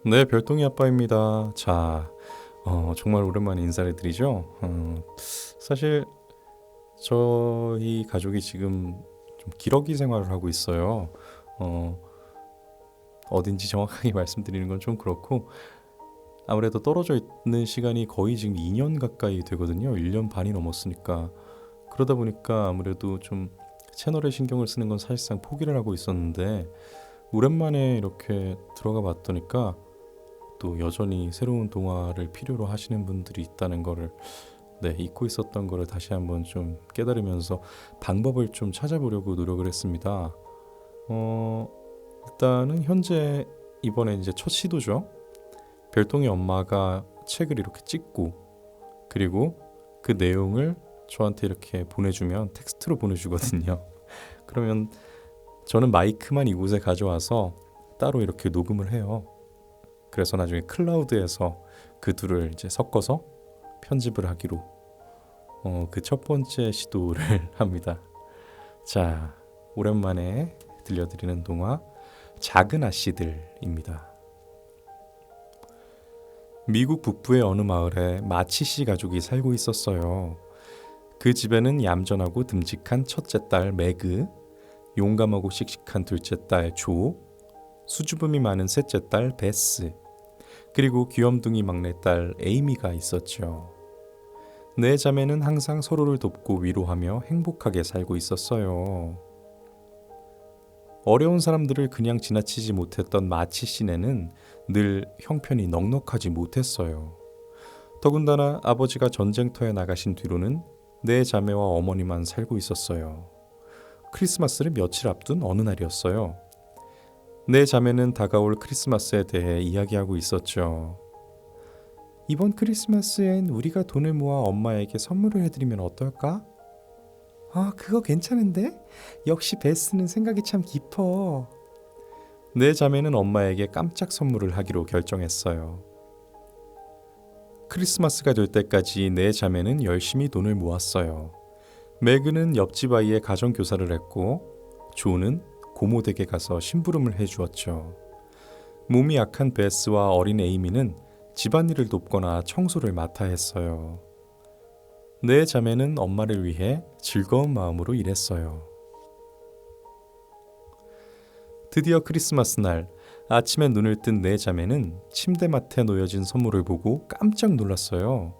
네, 별똥이 아빠입니다. 자, 정말 오랜만에 인사를 드리죠. 사실 저희 가족이 지금 좀 기러기 생활을 하고 있어요. 어, 어딘지 정확하게 말씀드리는 건 좀 그렇고 아무래도 떨어져 있는 시간이 거의 지금 2년 가까이 되거든요. 1년 반이 넘었으니까. 그러다 보니까 아무래도 좀 채널에 신경을 쓰는 건 사실상 포기를 하고 있었는데 오랜만에 이렇게 들어가 봤더니까 또 여전히 새로운 동화를 필요로 하시는 분들이 있다는 거를 잊고 있었던 거를 다시 한번 좀 깨달으면서 방법을 좀 찾아보려고 노력을 했습니다. 어, 일단은 현재 이번에 이제 첫 시도죠. 별똥이 엄마가 책을 이렇게 찍고 그리고 그 내용을 저한테 이렇게 보내주면 텍스트로 보내주거든요. 그러면 저는 마이크만 이곳에 가져와서 따로 이렇게 녹음을 해요. 그래서 나중에 클라우드에서 그 둘을 이제 섞어서 편집을 하기로 그 첫 번째 시도를 합니다. 자, 오랜만에 들려드리는 동화 작은 아씨들입니다. 미국 북부의 어느 마을에 마치씨 가족이 살고 있었어요. 그 집에는 얌전하고 듬직한 첫째 딸 매그, 용감하고 씩씩한 둘째 딸 조, 수줍음이 많은 셋째 딸 베스, 그리고 귀염둥이 막내딸 에이미가 있었죠. 네 자매는 항상 서로를 돕고 위로하며 행복하게 살고 있었어요. 어려운 사람들을 그냥 지나치지 못했던 마치 씨네는 늘 형편이 넉넉하지 못했어요. 더군다나 아버지가 전쟁터에 나가신 뒤로는 네 자매와 어머니만 살고 있었어요. 크리스마스를 며칠 앞둔 어느 날이었어요. 네 자매는 다가올 크리스마스에 대해 이야기하고 있었죠. 이번 크리스마스엔 우리가 돈을 모아 엄마에게 선물을 해드리면 어떨까? 아, 그거 괜찮은데? 역시 베스는 생각이 참 깊어. 네 자매는 엄마에게 깜짝 선물을 하기로 결정했어요. 크리스마스가 될 때까지 네 자매는 열심히 돈을 모았어요. 매그는 옆집 아이의 가정교사를 했고 조는 고모댁에 가서 심부름을 해주었죠. 몸이 약한 베스와 어린 에이미는 집안일을 돕거나 청소를 맡아 했어요. 네 자매는 엄마를 위해 즐거운 마음으로 일했어요. 드디어 크리스마스 날 아침에 눈을 뜬 네 자매는 침대맡에 놓여진 선물을 보고 깜짝 놀랐어요.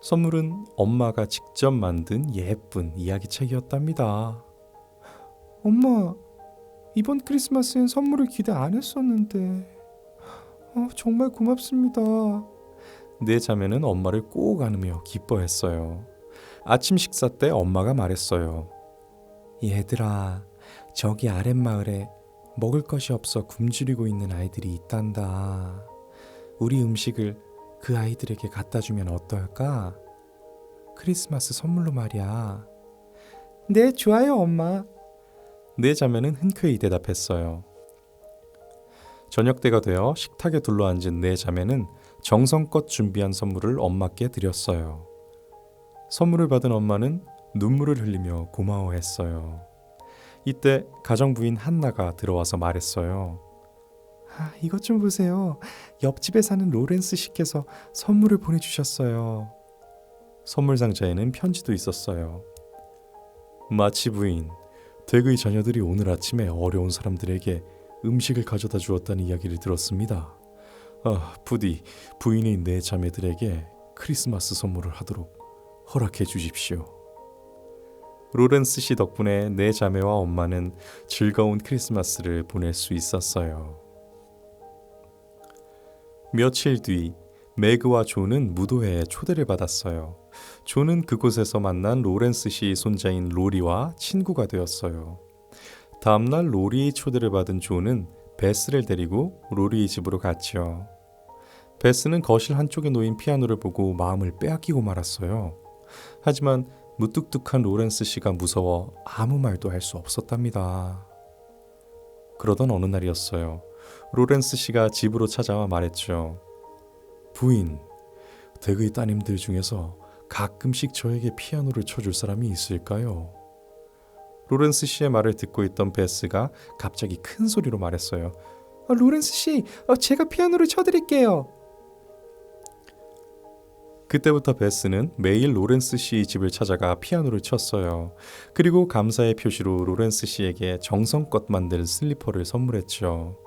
선물은 엄마가 직접 만든 예쁜 이야기책이었답니다. 엄마, 이번 크리스마스엔 선물을 기대 안 했었는데 정말 고맙습니다. 네 자매는 엄마를 꼭 안으며 기뻐했어요. 아침 식사 때 엄마가 말했어요. 얘들아, 저기 아랫마을에 먹을 것이 없어 굶주리고 있는 아이들이 있단다. 우리 음식을 그 아이들에게 갖다 주면 어떨까? 크리스마스 선물로 말이야. 네, 좋아요, 엄마. 네 자매는 흔쾌히 대답했어요. 저녁 때가 되어 식탁에 둘러앉은 네 자매는 정성껏 준비한 선물을 엄마께 드렸어요. 선물을 받은 엄마는 눈물을 흘리며 고마워했어요. 이때 가정부인 한나가 들어와서 말했어요. 아, 이것 좀 보세요. 옆집에 사는 로렌스 씨께서 선물을 보내주셨어요. 선물 상자에는 편지도 있었어요. 마치 부인, 댁의 자녀들이 오늘 아침에 어려운 사람들에게 음식을 가져다 주었다는 이야기를 들었습니다. 부디 부인의 네 자매들에게 크리스마스 선물을 하도록 허락해 주십시오. 로렌스 씨 덕분에 네 자매와 엄마는 즐거운 크리스마스를 보낼 수 있었어요. 며칠 뒤 매그와 조는 무도회에 초대를 받았어요. 조는 그곳에서 만난 로렌스 씨 손자인 로리와 친구가 되었어요. 다음날 로리의 초대를 받은 조는 베스를 데리고 로리의 집으로 갔죠. 베스는 거실 한쪽에 놓인 피아노를 보고 마음을 빼앗기고 말았어요. 하지만 무뚝뚝한 로렌스 씨가 무서워 아무 말도 할 수 없었답니다. 그러던 어느 날이었어요. 로렌스 씨가 집으로 찾아와 말했죠. 부인, 댁의 따님들 중에서 가끔씩 저에게 피아노를 쳐줄 사람이 있을까요? 로렌스 씨의 말을 듣고 있던 베스가 갑자기 큰 소리로 말했어요. 로렌스 씨, 제가 피아노를 쳐드릴게요. 그때부터 베스는 매일 로렌스 씨 집을 찾아가 피아노를 쳤어요. 그리고 감사의 표시로 로렌스 씨에게 정성껏 만든 슬리퍼를 선물했죠.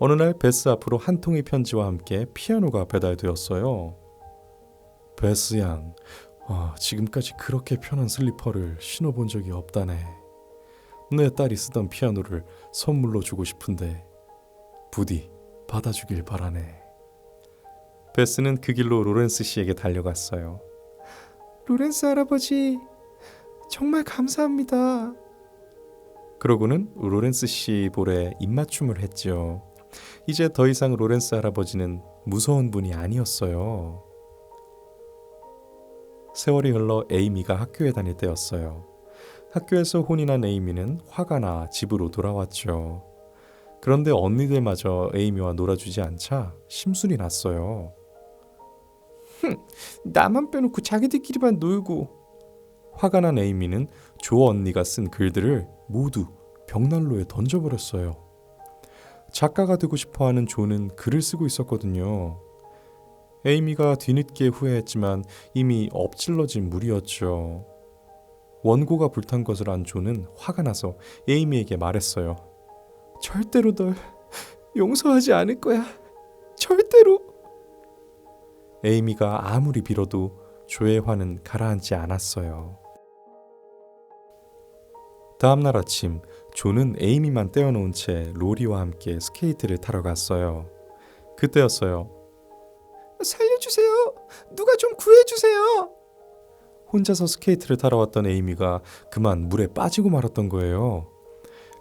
어느 날 베스 앞으로 한 통의 편지와 함께 피아노가 배달되었어요. 베스 양, 지금까지 그렇게 편한 슬리퍼를 신어본 적이 없다네. 내 딸이 쓰던 피아노를 선물로 주고 싶은데 부디 받아주길 바라네. 베스는 그 길로 로렌스 씨에게 달려갔어요. 로렌스 할아버지, 정말 감사합니다. 그러고는 로렌스 씨 볼에 입맞춤을 했죠. 이제 더 이상 로렌스 할아버지는 무서운 분이 아니었어요. 세월이 흘러 에이미가 학교에 다닐 때였어요. 학교에서 혼이 난 에이미는 화가 나 집으로 돌아왔죠. 그런데 언니들마저 에이미와 놀아주지 않자 심술이 났어요. 나만 빼놓고 자기들끼리만 놀고. 화가 난 에이미는 조 언니가 쓴 글들을 모두 벽난로에 던져버렸어요. 작가가 되고 싶어하는 조는 글을 쓰고 있었거든요. 에이미가 뒤늦게 후회했지만 이미 엎질러진 물이었죠. 원고가 불탄 것을 안 조는 화가 나서 에이미에게 말했어요. 절대로 널 용서하지 않을 거야. 절대로. 에이미가 아무리 빌어도 조의 화는 가라앉지 않았어요. 다음 날 아침, 조는 에이미만 떼어놓은 채 로리와 함께 스케이트를 타러 갔어요. 그때였어요. 살려주세요. 누가 좀 구해주세요. 혼자서 스케이트를 타러 왔던 에이미가 그만 물에 빠지고 말았던 거예요.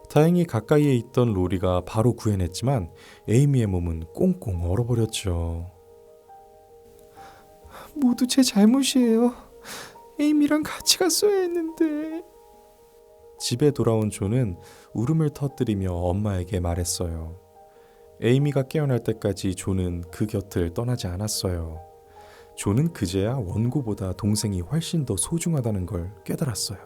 다행히 가까이에 있던 로리가 바로 구해냈지만 에이미의 몸은 꽁꽁 얼어버렸죠. 모두 제 잘못이에요. 에이미랑 같이 갔어야 했는데. 집에 돌아온 조는 울음을 터뜨리며 엄마에게 말했어요. 에이미가 깨어날 때까지 조는 그 곁을 떠나지 않았어요. 조는 그제야 원고보다 동생이 훨씬 더 소중하다는 걸 깨달았어요.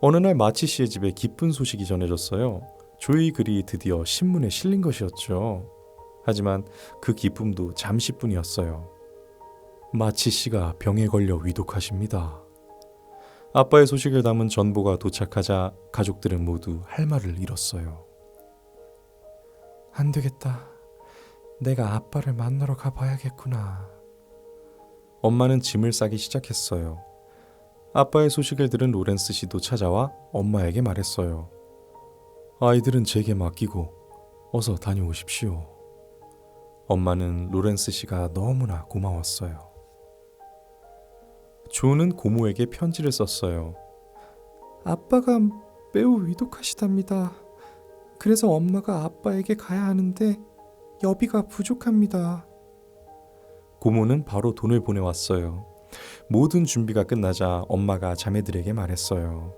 어느 날 마치 씨의 집에 기쁜 소식이 전해졌어요. 조의 글이 드디어 신문에 실린 것이었죠. 하지만 그 기쁨도 잠시뿐이었어요. 마치 씨가 병에 걸려 위독하십니다. 아빠의 소식을 담은 전보가 도착하자 가족들은 모두 할 말을 잃었어요. 안 되겠다. 내가 아빠를 만나러 가봐야겠구나. 엄마는 짐을 싸기 시작했어요. 아빠의 소식을 들은 로렌스 씨도 찾아와 엄마에게 말했어요. 아이들은 제게 맡기고 어서 다녀오십시오. 엄마는 로렌스 씨가 너무나 고마웠어요. 조는 고모에게 편지를 썼어요. 아빠가 매우 위독하시답니다. 그래서 엄마가 아빠에게 가야 하는데 여비가 부족합니다. 고모는 바로 돈을 보내왔어요. 모든 준비가 끝나자 엄마가 자매들에게 말했어요.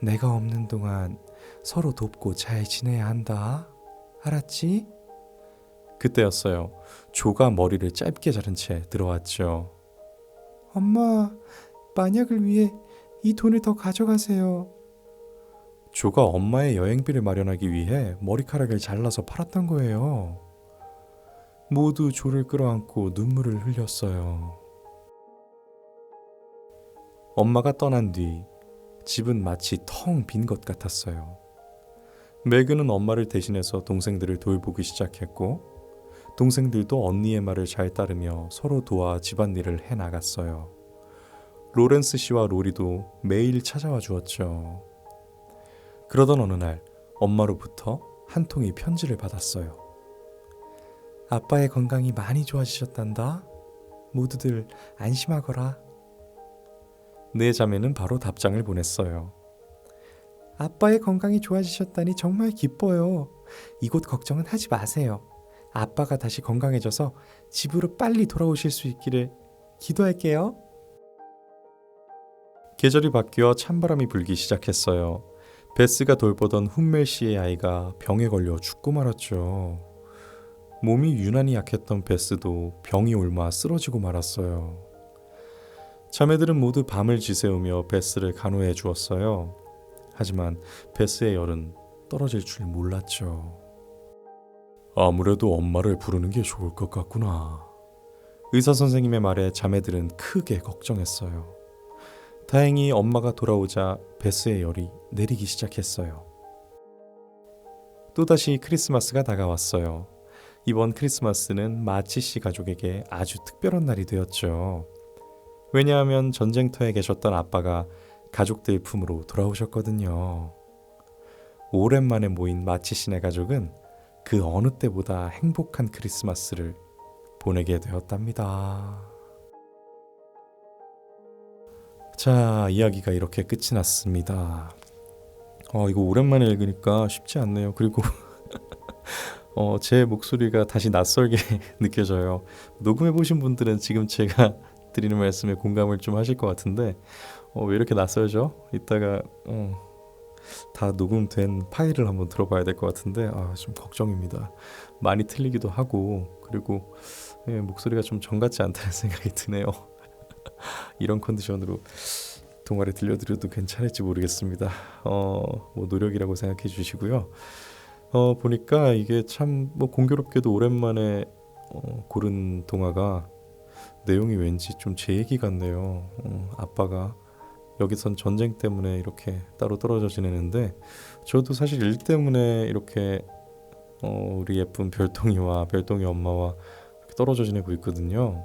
내가 없는 동안 서로 돕고 잘 지내야 한다. 알았지? 그때였어요. 조가 머리를 짧게 자른 채 들어왔죠. 엄마, 만약을 위해 이 돈을 더 가져가세요. 조가 엄마의 여행비를 마련하기 위해 머리카락을 잘라서 팔았던 거예요. 모두 조를 끌어안고 눈물을 흘렸어요. 엄마가 떠난 뒤 집은 마치 텅 빈 것 같았어요. 매그는 엄마를 대신해서 동생들을 돌보기 시작했고 동생들도 언니의 말을 잘 따르며 서로 도와 집안일을 해나갔어요. 로렌스 씨와 로리도 매일 찾아와 주었죠. 그러던 어느 날 엄마로부터 한 통의 편지를 받았어요. 아빠의 건강이 많이 좋아지셨단다. 모두들 안심하거라. 네 자매는 바로 답장을 보냈어요. 아빠의 건강이 좋아지셨다니 정말 기뻐요. 이곳 걱정은 하지 마세요. 아빠가 다시 건강해져서 집으로 빨리 돌아오실 수 있기를 기도할게요. 계절이 바뀌어 찬바람이 불기 시작했어요. 베스가 돌보던 훈멜 씨의 아이가 병에 걸려 죽고 말았죠. 몸이 유난히 약했던 베스도 병이 옮아 쓰러지고 말았어요. 자매들은 모두 밤을 지새우며 베스를 간호해 주었어요. 하지만 베스의 열은 떨어질 줄 몰랐죠. 아무래도 엄마를 부르는 게 좋을 것 같구나. 의사 선생님의 말에 자매들은 크게 걱정했어요. 다행히 엄마가 돌아오자 베스의 열이 내리기 시작했어요. 또다시 크리스마스가 다가왔어요. 이번 크리스마스는 마치 씨 가족에게 아주 특별한 날이 되었죠. 왜냐하면 전쟁터에 계셨던 아빠가 가족들 품으로 돌아오셨거든요. 오랜만에 모인 마치 씨네 가족은 그 어느 때보다 행복한 크리스마스를 보내게 되었답니다. 자, 이야기가 이렇게 끝이 났습니다. 이거 오랜만에 읽으니까 쉽지 않네요. 그리고 제 목소리가 다시 낯설게 느껴져요. 녹음해보신 분들은 지금 제가 드리는 말씀에 공감을 좀 하실 것 같은데 왜 이렇게 낯설죠? 이따가 다 녹음된 파일을 한번 들어봐야 될 것 같은데 좀 걱정입니다. 많이 틀리기도 하고 그리고 목소리가 좀 정 같지 않다는 생각이 드네요. 이런 컨디션으로 동화를 들려드려도 괜찮을지 모르겠습니다. 뭐 노력이라고 생각해 주시고요. 보니까 이게 참 뭐 공교롭게도 오랜만에 고른 동화가 내용이 왠지 좀 제 얘기 같네요. 아빠가 여기선 전쟁 때문에 이렇게 따로 떨어져 지내는데 저도 사실 일 때문에 이렇게 우리 예쁜 별똥이와 별똥이 엄마와 이렇게 떨어져 지내고 있거든요.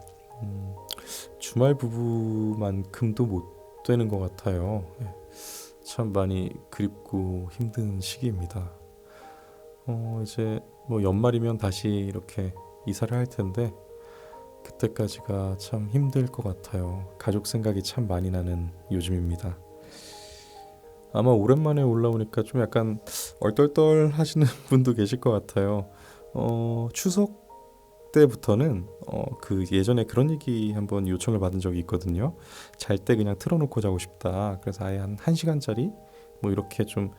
주말 부부만큼도 못 되는 것 같아요. 참 많이 그립고 힘든 시기입니다. 이제 뭐 연말이면 다시 이렇게 이사를 할 텐데 그때까지가 참 힘들 것 같아요. 가족 생각이 참 많이 나는 요즘입니다. 아마 오랜만에 올라오니까 좀 약간 얼떨떨 하시는 분도 계실 것 같아요. 추석 때부터는 그 예전에 그런 얘기 한번 요청을 받은 적이 있거든요. 잘 때 그냥 틀어놓고 자고 싶다. 그래서 아예 한 1시간짜리 뭐 이렇게 좀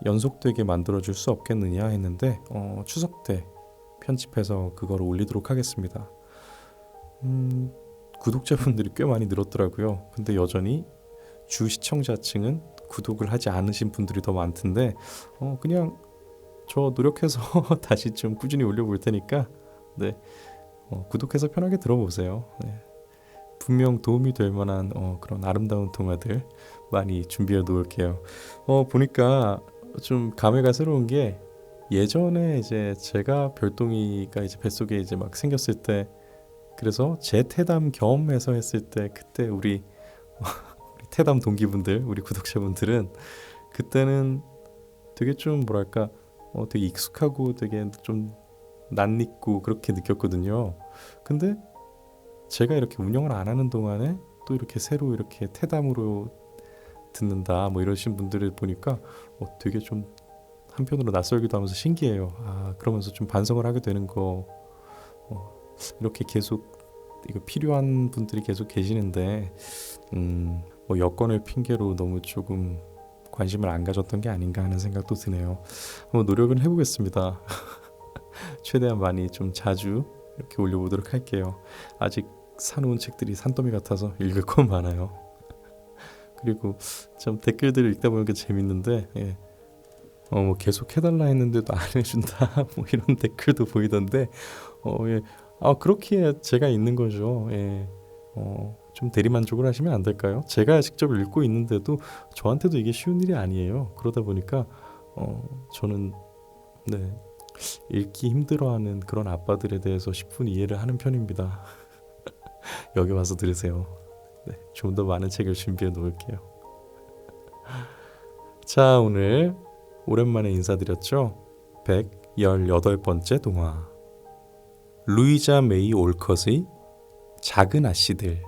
연속되게 만들어줄 수 없겠느냐 했는데 추석 때 편집해서 그걸 올리도록 하겠습니다. 구독자분들이 꽤 많이 늘었더라고요. 근데 여전히 주 시청자층은 구독을 하지 않으신 분들이 더 많던데 그냥 저 노력해서 다시 좀 꾸준히 올려볼 테니까 네, 구독해서 편하게 들어보세요. 네. 분명 도움이 될 만한 그런 아름다운 동화들 많이 준비해 놓을게요. 보니까 좀 감회가 새로운 게 예전에 이제 제가 별똥이가 이제 뱃속에 이제 막 생겼을 때 그래서 제 태담 겸해서 했을 때 그때 우리 태담 동기분들 우리 구독자분들은 그때는 되게 좀 뭐랄까 되게 익숙하고 되게 좀 낯익고 그렇게 느꼈거든요. 근데 제가 이렇게 운영을 안 하는 동안에 또 이렇게 새로 이렇게 태담으로 듣는다 뭐 이러신 분들을 보니까 되게 좀 한편으로 낯설기도 하면서 신기해요. 그러면서 좀 반성을 하게 되는 거 이렇게 계속 이거 필요한 분들이 계속 계시는데 뭐 여건을 핑계로 너무 조금 관심을 안 가졌던 게 아닌가 하는 생각도 드네요. 한번 노력은 해보겠습니다. 최대한 많이 좀 자주 이렇게 올려보도록 할게요. 아직 사놓은 책들이 산더미 같아서 읽을 건 많아요. 그리고 참 댓글들을 읽다 보니까 재밌는데 뭐 계속 해달라 했는데도 안 해준다 뭐 이런 댓글도 보이던데 그렇게 제가 있는 거죠. 좀 대리만족을 하시면 안 될까요? 제가 직접 읽고 있는데도 저한테도 이게 쉬운 일이 아니에요. 그러다 보니까 저는 읽기 힘들어하는 그런 아빠들에 대해서 10분 이해를 하는 편입니다. 여기 와서 들으세요. 좀 더 많은 책을 준비해 놓을게요. 자, 오늘 오랜만에 인사드렸죠. 118번째 동화 루이자 메이 올컷의 작은 아씨들이었습니다.